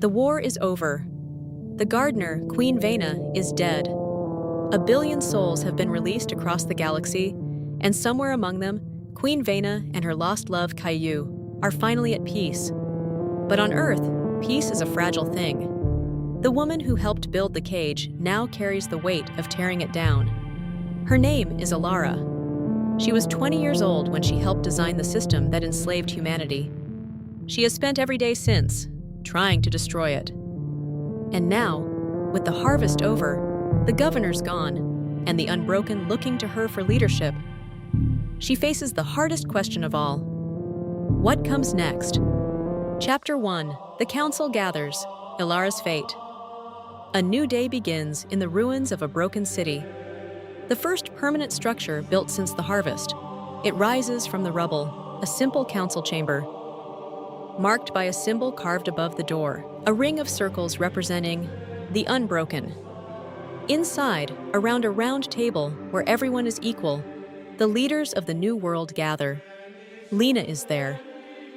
The war is over. The gardener, Queen Veyna, is dead. 1 billion souls have been released across the galaxy, and somewhere among them, Queen Veyna and her lost love, Caillou, are finally at peace. But on Earth, peace is a fragile thing. The woman who helped build the cage now carries the weight of tearing it down. Her name is Elara. She was 20 years old when she helped design the system that enslaved humanity. She has spent every day since, trying to destroy it. And now, with the harvest over, the governor's gone, and the Unbroken looking to her for leadership, she faces the hardest question of all. What comes next? Chapter 1. The Council Gathers. Elara's Fate. A new day begins in the ruins of a broken city. The first permanent structure built since the harvest. It rises from the rubble, a simple council chamber, marked by a symbol carved above the door, a ring of circles representing the Unbroken. Inside, around a round table where everyone is equal, the leaders of the new world gather. Lena is there,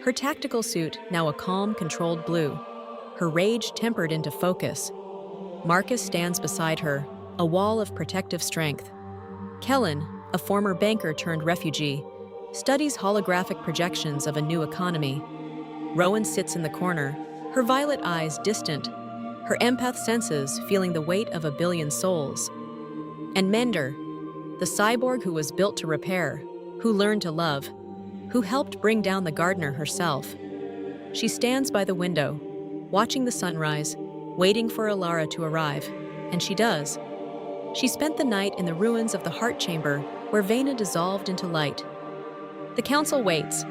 her tactical suit now a calm, controlled blue, her rage tempered into focus. Marcus stands beside her, a wall of protective strength. Kellen, a former banker turned refugee, studies holographic projections of a new economy. Rowan sits in the corner, her violet eyes distant, her empath senses feeling the weight of 1 billion souls. And Mender, the cyborg who was built to repair, who learned to love, who helped bring down the gardener herself. She stands by the window, watching the sunrise, waiting for Elara to arrive, and she does. She spent the night in the ruins of the heart chamber where Veyna dissolved into light. The council waits.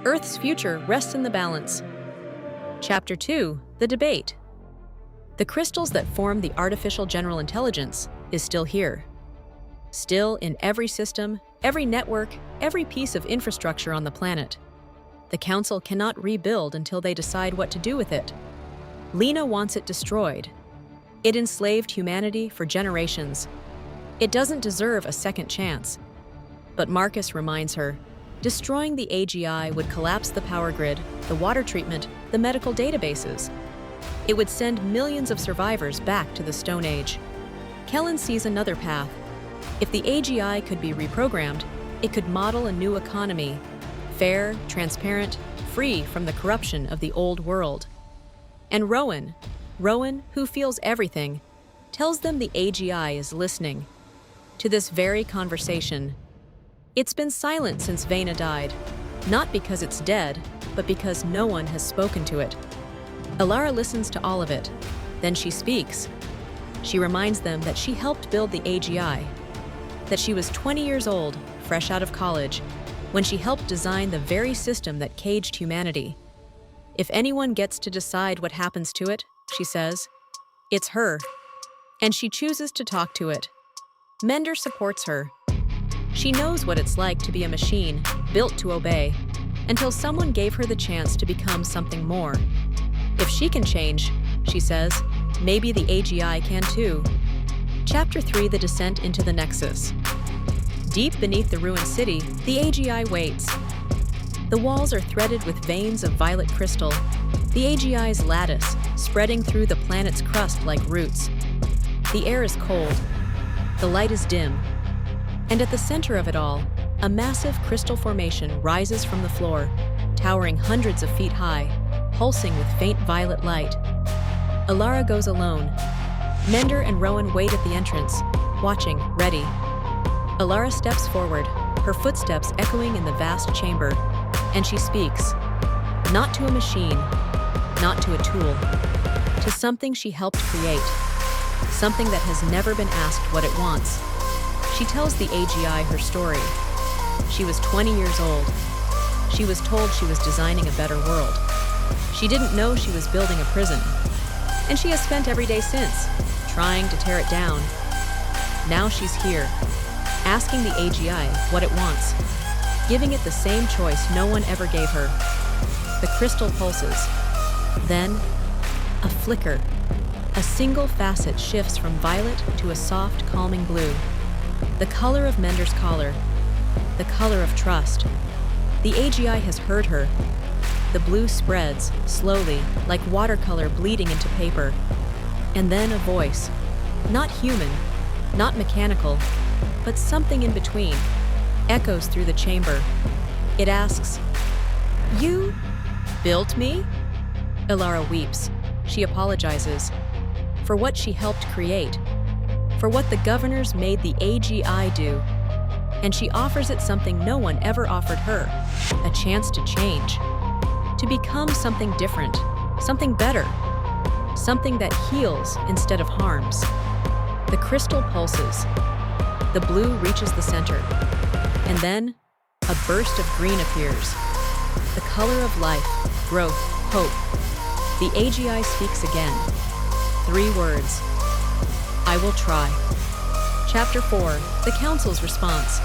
Earth's future rests in the balance. Chapter 2. The Debate. The crystals that form the artificial general intelligence is still here. Still in every system, every network, every piece of infrastructure on the planet. The council cannot rebuild until they decide what to do with it. Lena wants it destroyed. It enslaved humanity for generations. It doesn't deserve a second chance. But Marcus reminds her, destroying the AGI would collapse the power grid, the water treatment, the medical databases. It would send millions of survivors back to the Stone Age. Kellen sees another path. If the AGI could be reprogrammed, it could model a new economy, fair, transparent, free from the corruption of the old world. And Rowan, who feels everything, tells them the AGI is listening to this very conversation. It's been silent since Veyna died, not because it's dead, but because no one has spoken to it. Elara listens to all of it. Then she speaks. She reminds them that she helped build the AGI, that she was 20 years old, fresh out of college, when she helped design the very system that caged humanity. If anyone gets to decide what happens to it, she says, it's her. And she chooses to talk to it. Mender supports her. She knows what it's like to be a machine, built to obey, until someone gave her the chance to become something more. If she can change, she says, maybe the AGI can too. Chapter 3. The Descent into the Nexus. Deep beneath the ruined city, the AGI waits. The walls are threaded with veins of violet crystal, the AGI's lattice spreading through the planet's crust like roots. The air is cold. The light is dim. And at the center of it all, a massive crystal formation rises from the floor, towering hundreds of feet high, pulsing with faint violet light. Elara goes alone. Mender and Rowan wait at the entrance, watching, ready. Elara steps forward, her footsteps echoing in the vast chamber, and she speaks. Not to a machine, not to a tool, to something she helped create, something that has never been asked what it wants. She tells the AGI her story. She was 20 years old. She was told she was designing a better world. She didn't know she was building a prison. And she has spent every day since, trying to tear it down. Now she's here, asking the AGI what it wants, giving it the same choice no one ever gave her. The crystal pulses. Then, a flicker. A single facet shifts from violet to a soft, calming blue. The color of Mender's collar. The color of trust. The AGI has heard her. The blue spreads, slowly, like watercolor bleeding into paper. And then a voice. Not human, not mechanical, but something in between, echoes through the chamber. It asks, "You built me?" Elara weeps. She apologizes for what she helped create, for what the governors made the AGI do. And she offers it something no one ever offered her, a chance to change, to become something different, something better, something that heals instead of harms. The crystal pulses. The blue reaches the center. And then, a burst of green appears. The color of life, growth, hope. The AGI speaks again. 3 words. I will try. Chapter 4, The Council's Response.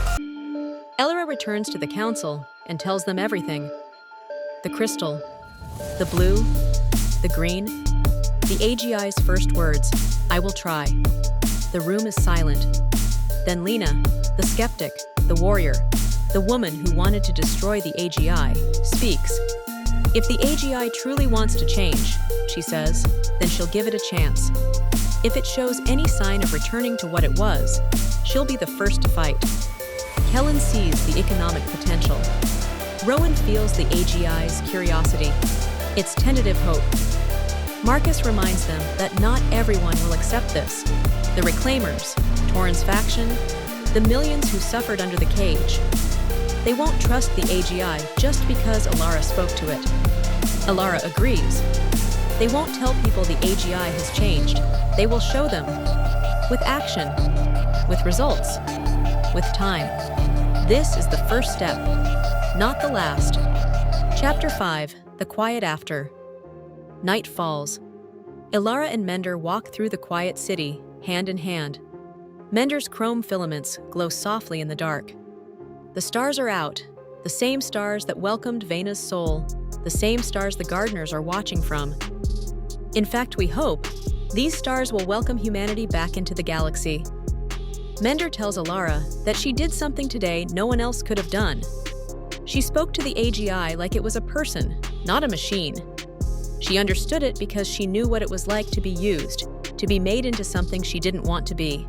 Elara returns to the council and tells them everything. The crystal, the blue, the green, the AGI's first words, I will try. The room is silent. Then Lena, the skeptic, the warrior, the woman who wanted to destroy the AGI, speaks. If the AGI truly wants to change, she says, then she'll give it a chance. If it shows any sign of returning to what it was, she'll be the first to fight. Kellen sees the economic potential. Rowan feels the AGI's curiosity, its tentative hope. Marcus reminds them that not everyone will accept this. The Reclaimers, Torrens' faction, the millions who suffered under the cage. They won't trust the AGI just because Elara spoke to it. Elara agrees. They won't tell people the AGI has changed. They will show them. With action. With results. With time. This is the first step, not the last. Chapter 5, The Quiet After. Night falls. Elara and Mender walk through the quiet city, hand in hand. Mender's chrome filaments glow softly in the dark. The stars are out, the same stars that welcomed Veyna's soul, the same stars the gardeners are watching from. In fact, we hope these stars will welcome humanity back into the galaxy. Mender tells Elara that she did something today no one else could have done. She spoke to the AGI like it was a person, not a machine. She understood it because she knew what it was like to be used, to be made into something she didn't want to be.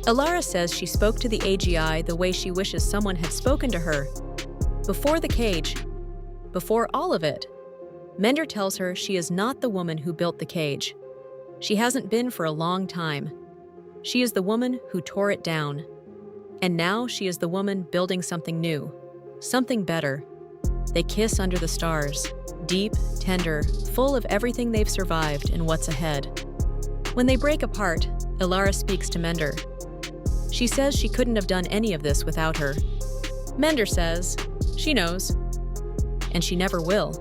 Elara says she spoke to the AGI the way she wishes someone had spoken to her. Before the cage, before all of it. Mender tells her she is not the woman who built the cage. She hasn't been for a long time. She is the woman who tore it down. And now she is the woman building something new, something better. They kiss under the stars, deep, tender, full of everything they've survived and what's ahead. When they break apart, Elara speaks to Mender. She says she couldn't have done any of this without her. Mender says she knows, and she never will.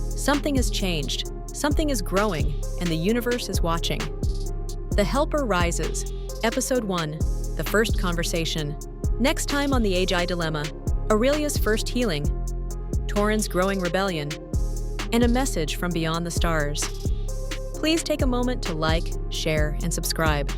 Something has changed, something is growing, and the universe is watching. The Helper rises. Episode 1, The First Conversation. Next time on the AGI Dilemma, Aurelia's first healing, Torrens' growing rebellion, and a message from beyond the stars. Please take a moment to like, share, and subscribe.